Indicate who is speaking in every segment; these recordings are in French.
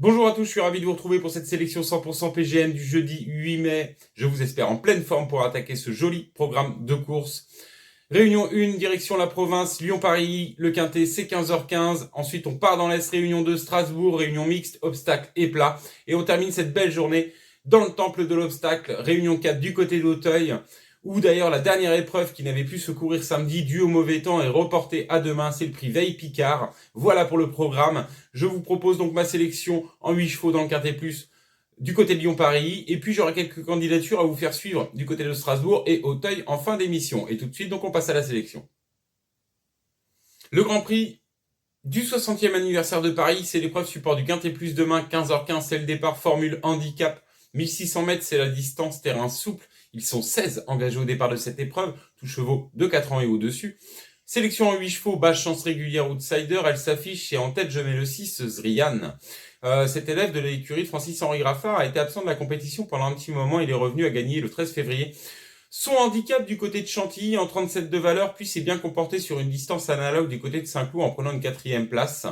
Speaker 1: Bonjour à tous, je suis ravi de vous retrouver pour cette sélection 100% PGM du jeudi 8 mai. Je vous espère en pleine forme pour attaquer ce joli programme de course. Réunion 1, direction la province, Lyon-Paris, le Quintet, c'est 15h15. Ensuite, on part dans l'Est, Réunion 2, Strasbourg, Réunion mixte, obstacle et plat. Et on termine cette belle journée dans le temple de l'obstacle, Réunion 4 du côté d'Auteuil, où d'ailleurs la dernière épreuve qui n'avait pu se courir samedi dû au mauvais temps est reportée à demain, c'est le prix Veille Picard. Voilà pour le programme. Je vous propose donc ma sélection en 8 chevaux dans le Quintet Plus du côté de Lyon-Paris, et puis j'aurai quelques candidatures à vous faire suivre du côté de Strasbourg et Auteuil en fin d'émission. Et tout de suite, donc on passe à la sélection. Le Grand Prix du 60e anniversaire de Paris, c'est l'épreuve support du Quintet Plus demain, 15h15, c'est le départ Formule Handicap. 1600 mètres, c'est la distance terrain souple. Ils sont 16 engagés au départ de cette épreuve, tous chevaux de 4 ans et au-dessus. Sélection en 8 chevaux, basse chance régulière outsider, elle s'affiche et en tête je mets le 6, Zrian. Cet élève de l'écurie de Francis-Henri Graffard a été absent de la compétition pendant un petit moment, il est revenu à gagner le 13 février. Son handicap du côté de Chantilly en 37 de valeur, puis s'est bien comporté sur une distance analogue du côté de Saint-Cloud en prenant une 4e place.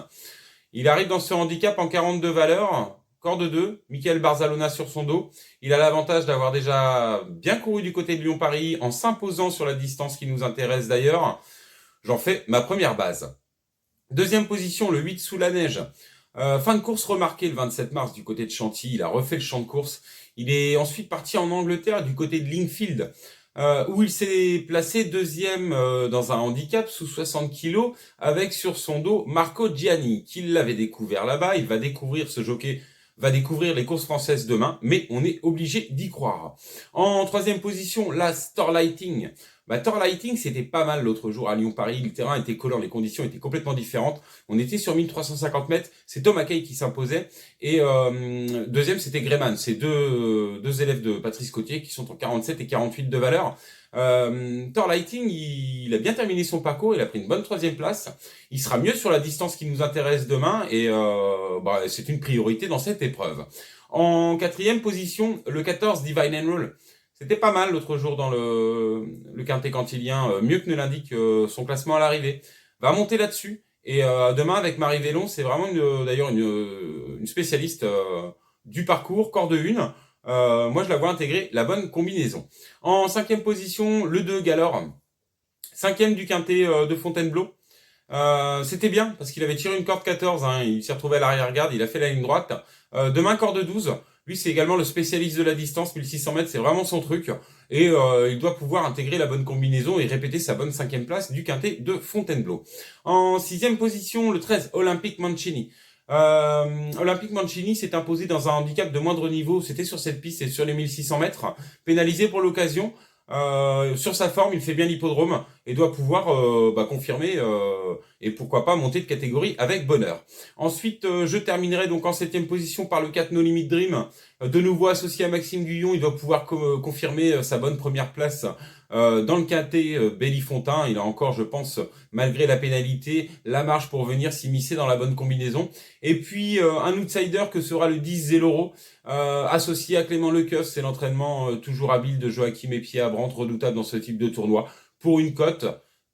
Speaker 1: Il arrive dans ce handicap en 42 valeurs, corde 2, Michael Barzalona sur son dos. Il a l'avantage d'avoir déjà bien couru du côté de Lyon-Paris en s'imposant sur la distance qui nous intéresse d'ailleurs. J'en fais ma première base. Deuxième position, le 8 sous la neige. Fin de course remarquée le 27 mars du côté de Chantilly. Il a refait le champ de course. Il est ensuite parti en Angleterre du côté de Lingfield, où il s'est placé deuxième dans un handicap sous 60 kg avec sur son dos Marco Gianni, qui l'avait découvert là-bas. Il va découvrir ce jockey, va découvrir les courses françaises demain, mais on est obligé d'y croire. En troisième position, la Starlighting. Starlighting, c'était pas mal l'autre jour à Lyon-Paris. Le terrain était collant, les conditions étaient complètement différentes. On était sur 1350 mètres. C'est Tom Ackey qui s'imposait. Et deuxième, c'était Greyman. C'est deux élèves de Patrice Cotier qui sont en 47 et 48 de valeur. Thor Lighting, il a bien terminé son parcours. Il a pris une bonne 3e place. Il sera mieux sur la distance qui nous intéresse demain. Et c'est une priorité dans cette épreuve. En 4e position, le 14, Divine Enroll. C'était pas mal l'autre jour dans le Quintet Cantilien, mieux que ne l'indique son classement à l'arrivée. Va monter là-dessus. Et demain, avec Marie Vélon, c'est vraiment d'ailleurs une spécialiste du parcours, corde 1. Moi, je la vois intégrer la bonne combinaison. En 5e position, le 2, Galore. 5e du Quintet de Fontainebleau. C'était bien, parce qu'il avait tiré une corde 14. Il s'est retrouvé à l'arrière-garde, il a fait la ligne droite. Demain, corde 12. Lui, c'est également le spécialiste de la distance, 1600 mètres, c'est vraiment son truc. Et il doit pouvoir intégrer la bonne combinaison et répéter sa bonne 5e place du Quintet de Fontainebleau. En 6e position, le 13, Olympique Mancini. Olympique Mancini s'est imposé dans un handicap de moindre niveau. C'était sur cette piste et sur les 1600 mètres. Pénalisé pour l'occasion. Sur sa forme, il fait bien l'hippodrome et doit pouvoir confirmer et pourquoi pas monter de catégorie avec bonheur. Ensuite, je terminerai donc en 7e position par le 4 No Limit Dream. De nouveau associé à Maxime Guyon, il doit pouvoir confirmer sa bonne première place dans le Quintet Belly-Fontain. Il a encore, je pense, malgré la pénalité, la marge pour venir s'immiscer dans la bonne combinaison. Et puis, un outsider que sera le 10 Zeloro, associé à Clément Lecoeuf. C'est l'entraînement toujours habile de Joachim Epied à Brandt, redoutable dans ce type de tournoi. Pour une cote,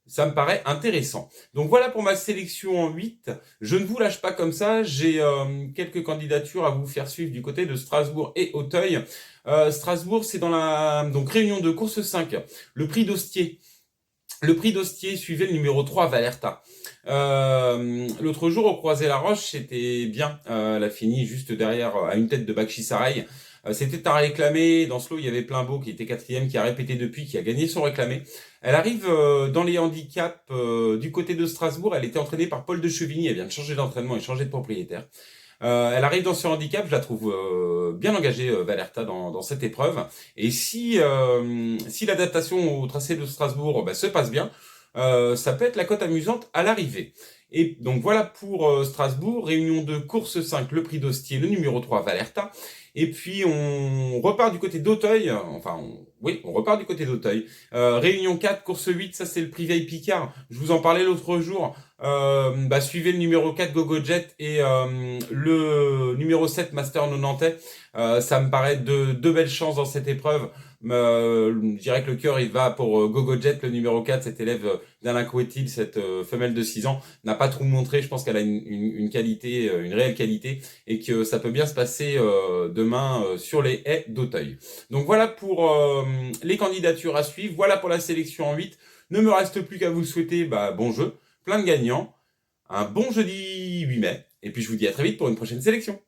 Speaker 1: ça me paraît intéressant. Donc voilà pour ma sélection en 8. Je ne vous lâche pas comme ça. J'ai quelques candidatures à vous faire suivre du côté de Strasbourg et Auteuil. Strasbourg, c'est dans la réunion de course 5. Le prix d'Hostier. Le prix d'Hostier suivait le numéro 3, Valerta. L'autre jour, au Croisé-la-Roche, c'était bien. Elle a fini juste derrière, à une tête de Bakhchisaray. C'était à réclamer. Dans ce lot, il y avait Plein Beau qui était 4e, qui a répété depuis, qui a gagné son réclamé. Elle arrive dans les handicaps du côté de Strasbourg. Elle était entraînée par Paul de Chevigny. Elle vient de changer d'entraînement et changer de propriétaire. Elle arrive dans ce handicap. Je la trouve bien engagée, Valerta, dans cette épreuve. Et si l'adaptation au tracé de Strasbourg se passe bien, ça peut être la cote amusante à l'arrivée. Et donc voilà pour Strasbourg, réunion de course 5, le prix d'Hostier, le numéro 3, Valerta. Et puis on repart du côté d'Auteuil, on repart du côté d'Auteuil. Réunion 4, course 8, ça c'est le prix Veille Picard. Je vous en parlais l'autre jour. Suivez le numéro 4, Gogo Jet, et le numéro 7, Master 90. Ça me paraît deux belles chances dans cette épreuve. Je dirais que le cœur, il va pour Gogo Jet, le numéro 4, cette élève d'Alain Couetil, cette femelle de 6 ans, n'a pas trop montré. Je pense qu'elle a une qualité, une réelle qualité, et que ça peut bien se passer demain sur les haies d'Auteuil. Donc voilà pour les candidatures à suivre. Voilà pour la sélection en 8. Ne me reste plus qu'à vous souhaiter bon jeu, plein de gagnants, un bon jeudi 8 mai, et puis je vous dis à très vite pour une prochaine sélection.